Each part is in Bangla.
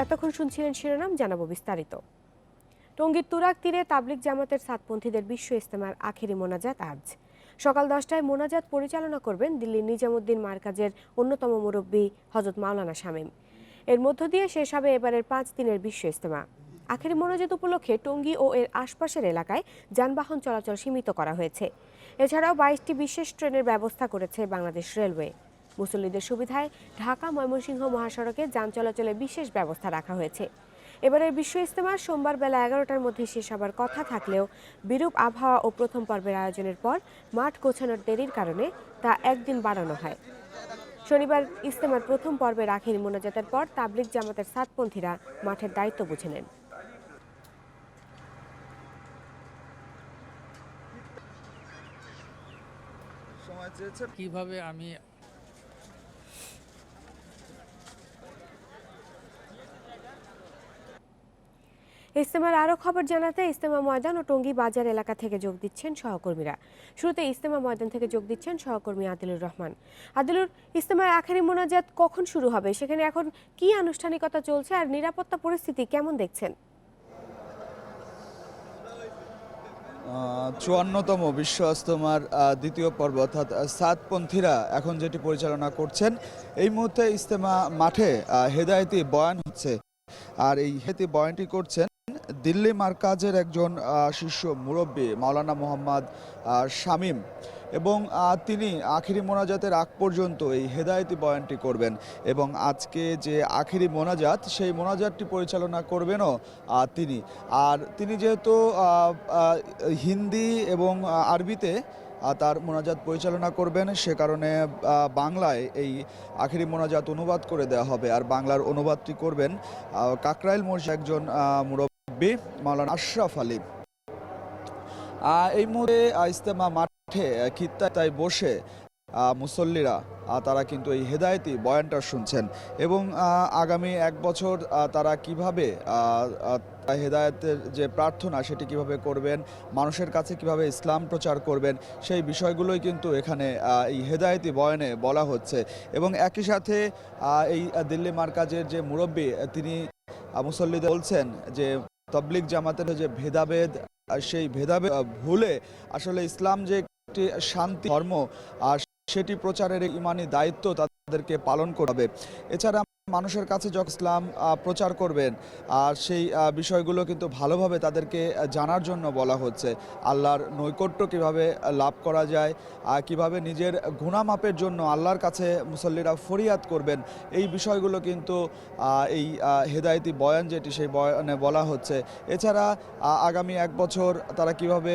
এতক্ষণ শুনছিলেন শিরোনাম, জানাবো বিস্তারিত। টঙ্গীর তুরাগ তীরে তাবলিগ জামাতের সাতপন্থীদের বিশ্ব ইজতেমার আখেরি মোনাজাত আজ সকাল 10টায় মোনাজাত পরিচালনা করবেন দিল্লির নিজামুদ্দিন মারকাজের অন্যতম মুরব্বী হযরত মাওলানা শামীম। এর মধ্য দিয়ে শেষ হবে এবারের 5 দিনের বিশ্ব ইজতেমা। আখেরি মোনাজাত উপলক্ষে টঙ্গী ও এর আশপাশের এলাকায় যানবাহন চলাচল সীমিত করা হয়েছে। এছাড়াও 22টি বিশেষ ট্রেনের ব্যবস্থা করেছে বাংলাদেশ রেলওয়ে। মুসল্লিদের সুবিধায় ঢাকা ময়মনসিংহ মহাসড়কে যান চলাচলে বিশেষ ব্যবস্থা রাখা হয়েছে। এবারের বিশ্ব ইজতেমা সোমবার বেলা 11টার মধ্যে শেষ হবার কথা থাকলেও বিরূপ আবহাওয়া ও প্রথম পর্বের আয়োজনের পর মাঠ গোছানোর দেরির কারণে তা একদিন বাড়ানো হয়। শনিবার ইজতেমার প্রথম পর্বের আখেরি মোনাজাতের পর তাবলিগ জামাতের সাতপন্থীরা মাঠের দায়িত্ব বুঝে নেন। কিভাবে আমি ইজতেমার আরও খবর জানাতে ইজতেমা ময়দান ও টঙ্গী বাজার এলাকা থেকে যোগ দিচ্ছেন সহকর্মীরা। শুরুতে ইজতেমা ময়দান থেকে যোগ দিচ্ছেন সহকর্মী আদিলুর রহমান। আদিলুর, ইজতেমার আখেরি মোনাজাত কখন শুরু হবে, সেখানে এখন কি আনুষ্ঠানিকতা চলছে আর নিরাপত্তা পরিস্থিতি কেমন দেখছেন? 54তম বিশ্ব ইজতেমার দ্বিতীয় পর্ব অর্থাৎ সাতপন্থীরা এখন যেটি পরিচালনা করছেন, এই মুহূর্তে ইজতেমা মাঠে হেদায়েতি বয়ান হচ্ছে। আর এই হেদায়েতি বয়ানটি করছেন দিল্লি মারকাজের একজন শীর্ষ মুরব্বী মাওলানা মোহাম্মদ শামীম, এবং তিনি আখেরি মোনাজাতের আগ পর্যন্ত এই হেদায়েতি বয়ানটি করবেন। এবং আজকে যে আখেরি মোনাজাত, সেই মোনাজাতটি পরিচালনা করবেনও তিনি। আর তিনি যেহেতু হিন্দি এবং আরবিতে তার মোনাজাত পরিচালনা করবেন, সে কারণে বাংলায় এই আখেরি মোনাজাত অনুবাদ করে দেওয়া হবে। আর বাংলার অনুবাদটি করবেন কাকরাইল মসজিদের একজন মুরব্বী মাওলানা আশরাফ আলী। এই মুহূর্তে ইজতেমা মাঠে খিত্তায় বসে মুসল্লিরা তারা কিন্তু এই হেদায়েতি বয়ানটা শুনছেন, এবং আগামী 1 বছর তারা কিভাবে হেদায়েতের যে প্রার্থনা সেটি কিভাবে করবেন, মানুষের কাছে কিভাবে ইসলাম প্রচার করবেন, সেই বিষয়গুলোই কিন্তু এখানে এই হেদায়েতি বয়ানে বলা হচ্ছে। এবং একই সাথে এই দিল্লি মারকাজের যে মুরব্বী, তিনি মুসল্লিদের বলছেন যে তাবলিগ জামাতের যে ভেদাভেদ, সেই ভেদাভেদ ভুলে আসলে ইসলাম যে একটি শান্তি ধর্ম, আর সেটি প্রচারের ইমানি দায়িত্ব তাদেরকে পালন করতে হবে। এছাড়া মানুষের কাছে যখন ইসলাম প্রচার করবেন, আর সেই বিষয়গুলো কিন্তু ভালোভাবে তাদেরকে জানার জন্য বলা হচ্ছে। আল্লাহর নৈকট্য কিভাবে লাভ করা যায়, কিভাবে নিজের গুনাহ মাপের জন্য আল্লাহর কাছে মুসল্লিরা ফরিয়াদ করবেন, এই বিষয়গুলো কিন্তু এই হেদায়েতি বয়ান যেটি, সেই বয়ানে বলা হচ্ছে। এছাড়া আগামী 1 বছর তারা কিভাবে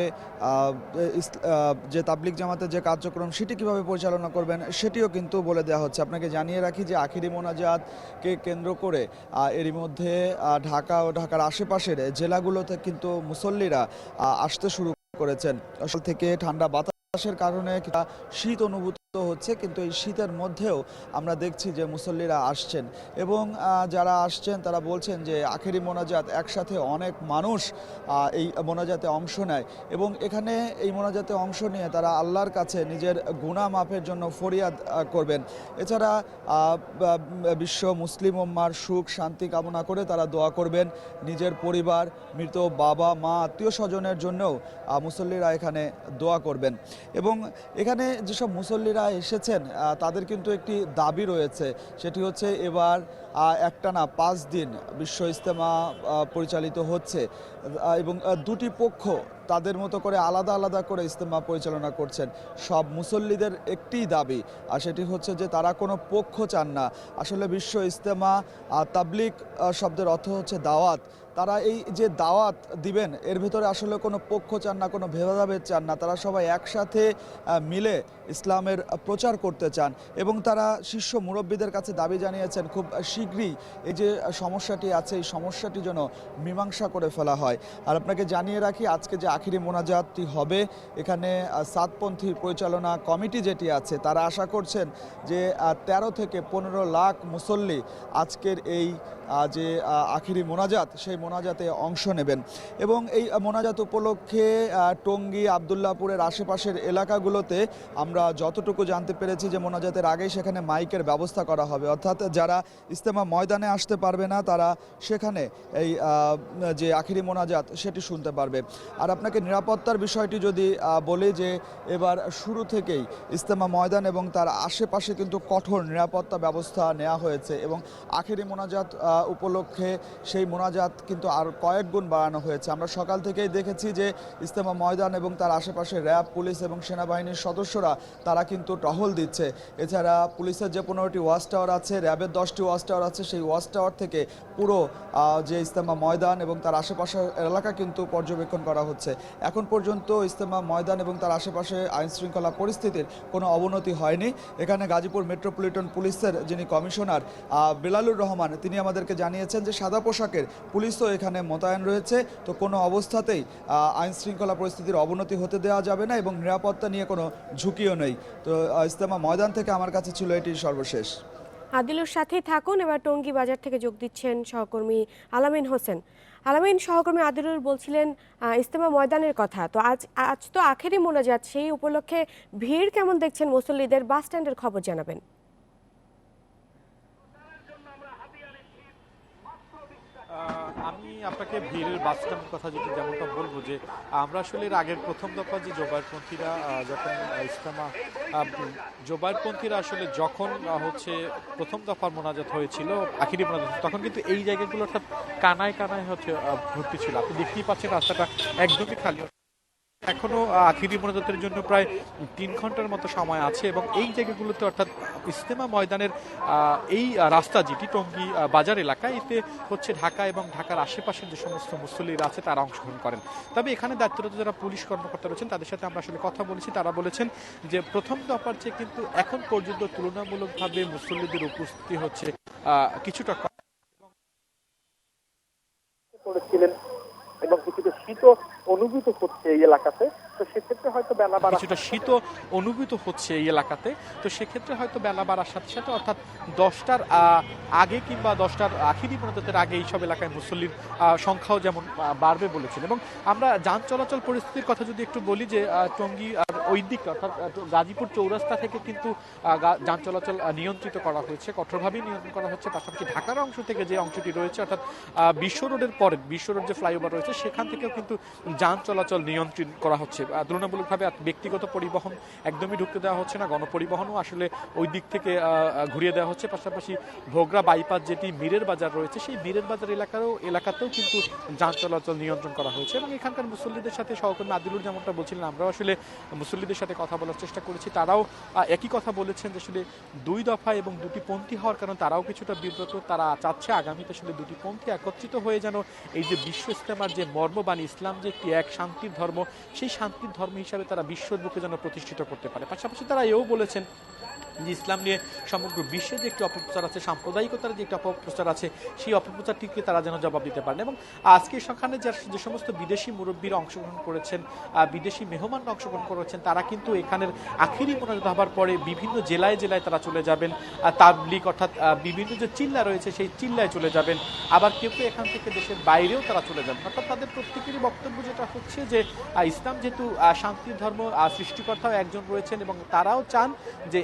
যে তাবলিগ জামাতের যে কার্যক্রম সেটি কিভাবে পরিচালনা করবেন, সেটিও কিন্তু বলে দেওয়া হচ্ছে। আপনাকে জানিয়ে রাখি যে আখেরি মোনাজাতকে কেন্দ্র করে এরই মধ্যে ঢাকা ও ঢাকার আশেপাশের জেলাগুলোতে কিন্তু মুসল্লিরা আসতে শুরু করেছেন। আসল থেকে ঠান্ডা বাতাসের কারণে শীত অনুভূত হচ্ছে, কিন্তু এই শীতের মধ্যেও আমরা দেখছি যে মুসল্লিরা আসছেন, এবং যারা আসছেন তারা বলছেন যে আখেরি মোনাজাত, একসাথে অনেক মানুষ এই মোনাজাতে অংশ নেয়, এবং এখানে এই মোনাজাতে অংশ নিয়ে তারা আল্লাহর কাছে নিজের গুনাহ মাফের জন্য ফরিয়াদ করবেন। এছাড়া বিশ্ব মুসলিম উম্মার সুখ শান্তি কামনা করে তারা দোয়া করবেন। নিজের পরিবার, মৃত বাবা মা আত্মীয় স্বজনের জন্যও মুসল্লিরা এখানে দোয়া করবেন। এবং এখানে যেসব মুসল্লিরা এসেছেন তাদের কিন্তু একটি দাবি রয়েছে, সেটি হচ্ছে এবার একটানা 5 দিন বিশ্ব ইজতেমা পরিচালিত হচ্ছে, এবং দুটি পক্ষ তাদের মতো করে আলাদা আলাদা করে ইজতেমা পরিচালনা করছেন। সব মুসল্লিদের একটি দাবি, আর সেটি হচ্ছে যে তারা কোনো পক্ষ চান না। আসলে বিশ্ব ইজতেমা, তাবলিগ শব্দের অর্থ হচ্ছে দাওয়াত। তারা এই যে দাওয়াত দিবেন, এর ভিতরে আসলে কোনো পক্ষ চান না, কোনো ভেদাভেদ চান না। তারা সবাই একসাথে মিলে ইসলামের প্রচার করতে চান, এবং তারা শীর্ষ মুরব্বীদের কাছে দাবি জানিয়েছেন খুব শীঘ্রই এই যে সমস্যাটি আছে, এই সমস্যাটি যেন মীমাংসা করে ফেলা হয়। আর আপনাকে জানিয়ে রাখি, আজকে যে আখেরি মোনাজাতটি হবে, এখানে সাতপন্থী পরিচালনা কমিটি যেটি আছে, তারা আশা করছেন যে 13 থেকে 15 লাখ মুসল্লি আজকের এই যে আখেরি মোনাজাত, সেই মোনাজাতে অংশ নেবেন। এবং এই মোনাজাত উপলক্ষে টঙ্গী আবদুল্লাহপুরের আশেপাশের এলাকাগুলোতে আমরা যতটুকু জানতে পেরেছি যে মোনাজাতের আগেই সেখানে মাইকের ব্যবস্থা করা হবে, অর্থাৎ যারা ইজতেমা ময়দানে আসতে পারবে না তারা সেখানে এই যে আখেরি মোনাজাত সেটি শুনতে পারবে। আর আপনাকে নিরাপত্তার বিষয়টি যদি বলি যে এবার শুরু থেকেই ইজতেমা ময়দান এবং তার আশেপাশে কিন্তু কঠোর নিরাপত্তা ব্যবস্থা নেওয়া হয়েছে এবং আখেরি মোনাজাত উপলক্ষে সেই মোনাজাত কিন্তু আর কয়েক গুণ বাড়ানো হয়েছে। আমরা সকাল থেকেই দেখেছি যে ইজতেমা ময়দান এবং তার আশেপাশে র্যাব, পুলিশ এবং সেনাবাহিনীর সদস্যরা তারা কিন্তু টহল দিচ্ছে। এছাড়া পুলিশের যে 15টি ওয়াচ টাওয়ার আছে, র্যাবের 10টি ওয়াচ টাওয়ার আছে, সেই ওয়াচ টাওয়ার থেকে পুরো যে ইজতেমা ময়দান এবং তার আশেপাশের এলাকা কিন্তু পর্যবেক্ষণ করা হচ্ছে। এখন পর্যন্ত ইজতেমা ময়দান এবং তার আশেপাশে আইন শৃঙ্খলা পরিস্থিতির কোনো অবনতি হয়নি। এখানে গাজীপুর মেট্রোপলিটন পুলিশের যিনি কমিশনার বেলালুর রহমান, তিনি আমাদেরকে জানিয়েছেন যে সাদা পোশাকের পুলিশও এখানে মোতায়েন রয়েছে। তো কোনো অবস্থাতেই আইন শৃঙ্খলা পরিস্থিতির অবনতি হতে দেওয়া যাবে না এবং নিরাপত্তা নিয়ে কোনো ঝুঁকিও নেই। তো ইজতেমা ময়দান থেকে আমার কাছে ছিল এটি সর্বশেষ। আদিলুর সাথেই থাকুন। এবার টঙ্গী বাজার থেকে যোগ দিচ্ছেন সহকর্মী আলামিন হোসেন। আলামিন, সহকর্মী আদিলুর বলছিলেন ইজতেমা ময়দানের কথা। তো আজ তো আখেরি মোনাজাত, সেই উপলক্ষে ভিড় কেমন দেখছেন মুসল্লিদের? বাস স্ট্যান্ডের খবর জানাবেন। আমি আপনাকে ভিড়ের বাস স্ট্যান্ডের কথা যেমনটা বলবো যে আমরা আসলে এর আগের প্রথম দফা যে জোবাইরপন্থীরা যখন ইজতেমা জোবাইরপন্থীরা আসলে যখন হচ্ছে প্রথম দফার মোনাজাত হয়েছিল, আখিরি মোনাজাত, তখন কিন্তু এই জায়গাগুলো অর্থাৎ কানায় কানায় হচ্ছে ভর্তি ছিল। আপনি দেখতেই পাচ্ছেন রাস্তাটা একদমই খালি। এখনো আখিরি মোনাজাতের জন্য প্রায় 3 ঘন্টার মতো সময় আছে এবং এই জায়গাগুলোতে অর্থাৎ ইজতেমা ময়দানের এই রাস্তা যেটি টঙ্গী বাজার এলাকা, এতে হচ্ছে ঢাকা এবং ঢাকার আশেপাশের যে সমস্ত মুসল্লিরা আছে তারা অংশগ্রহণ করেন। তবে এখানে দায়িত্বরত যারা পুলিশ কর্মকর্তা রয়েছেন তাদের সাথে আমরা আসলে কথা বলেছি। তারা বলেছেন যে প্রথম দফার চেয়ে কিন্তু এখন পর্যন্ত তুলনামূলকভাবে মুসল্লিদের উপস্থিতি হচ্ছে কিছুটা কম করেছিলেন এবং কিছুটা শীত অনুভূত হচ্ছে এই এলাকাতে। তো সেক্ষেত্রে হয়তো বেলা বাড়া কিছুটা শীত অনুভূত হচ্ছে এই এলাকাতে। তো সেক্ষেত্রে হয়তো বেলা বাড়ার সাথে সাথে অর্থাৎ 10টার আগে কিংবা 10টার আখিরি মোনাজাতের আগে এইসব এলাকায় মুসল্লির সংখ্যাও যেমন বাড়বে বলেছেন। এবং আমরা যান চলাচল পরিস্থিতির কথা যদি একটু বলি যে টঙ্গী ওই দিক অর্থাৎ গাজীপুর চৌরাস্তা থেকে কিন্তু যান চলাচল নিয়ন্ত্রিত করা হয়েছে, কঠোরভাবেই নিয়ন্ত্রণ করা হচ্ছে। পাশাপাশি ঢাকার অংশ থেকে যে অংশটি রয়েছে অর্থাৎ বিশ্ব রোডের পরে বিশ্ব রোড যে ফ্লাইওভার রয়েছে সেখান থেকেও কিন্তু যান চলাচল নিয়ন্ত্রণ করা হচ্ছে। তুলনামূলকভাবে ব্যক্তিগত পরিবহন একদমই ঢুকতে দেওয়া হচ্ছে না, গণপরিবহনও আসলে ওই দিক থেকে ঘুরিয়ে দেওয়া হচ্ছে। পাশাপাশি ভোগড়া বাইপাস যেটি মীরের বাজার রয়েছে, সেই মীরের বাজার এলাকাতেও কিন্তু যান চলাচল নিয়ন্ত্রণ করা হয়েছে। এবং এখানকার মুসল্লিদের সাথে সহকর্মী আদিলুর যেমনটা বলছিলেন, আমরাও আসলে মুসল্লিদের সাথে কথা বলার চেষ্টা করেছি। তারাও একই কথা বলেছেন যে আসলে 2 দফা এবং 2টি পন্থী হওয়ার কারণে তারাও কিছুটা বিব্রত। তারা চাচ্ছে আগামীতে আসলে 2টি পন্থী একত্রিত হয়ে যেন এই যে বিশ্ব ইজতেমার যে মর্মবাণী, ইসলাম যে একটি এক শান্তির ধর্ম, সেই শান্তির ধর্ম হিসাবে তারা বিশ্বের বুকে যেন প্রতিষ্ঠিত করতে পারে। পাশাপাশি তারা এও বলেছেন যে ইসলাম নিয়ে সমগ্র বিশ্বে যে একটি অপপ্রচার আছে, সাম্প্রদায়িকতার যে একটি অপপ্রচার আছে, সেই অপপ্রচারটিকে তারা যেন জবাব দিতে পারেন। এবং আজকে সেখানে যে সমস্ত বিদেশি মুরব্বীরা অংশগ্রহণ করেছেন, বিদেশি মেহমানরা অংশগ্রহণ করেছেন, তারা কিন্তু এখানের আখিরি মোনাজাত হবার পরে বিভিন্ন জেলায় জেলায় তারা চলে যাবেন। তাবলিগ অর্থাৎ বিভিন্ন যে চিল্লা রয়েছে সেই চিল্লায় চলে যাবেন। আবার কেউ কেউ এখান থেকে দেশের বাইরেও তারা চলে যাবেন। অর্থাৎ তাদের প্রত্যেকেরই বক্তব্য যেটা হচ্ছে যে ইসলাম যেহেতু শান্তির ধর্ম, সৃষ্টিকর্তাও একজন রয়েছেন এবং তারাও চান যে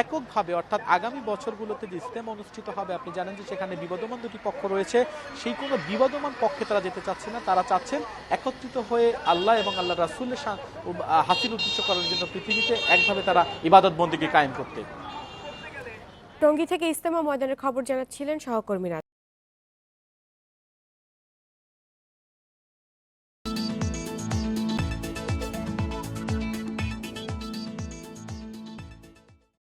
এককভাবে অর্থাৎ আগামী বছরগুলোতে যে ইজতেমা অনুষ্ঠিত হবে, আপনি জানেন যে সেখানে বিবদমান 2টি পক্ষ রয়েছে, সেই কোনো বিবদমান পক্ষে তারা যেতে চাচ্ছে না। তারা চাচ্ছেন একত্রিত হয়ে আল্লাহ এবং আল্লাহ রাসূলের হাসিল উদ্দেশ্য করার জন্য পৃথিবীতে একভাবে তারা ইবাদত বন্দেগী কায়েম করতে। টঙ্গী থেকে ইজতেমা ময়দানের খবর জানাচ্ছিলেন সহকর্মীরা।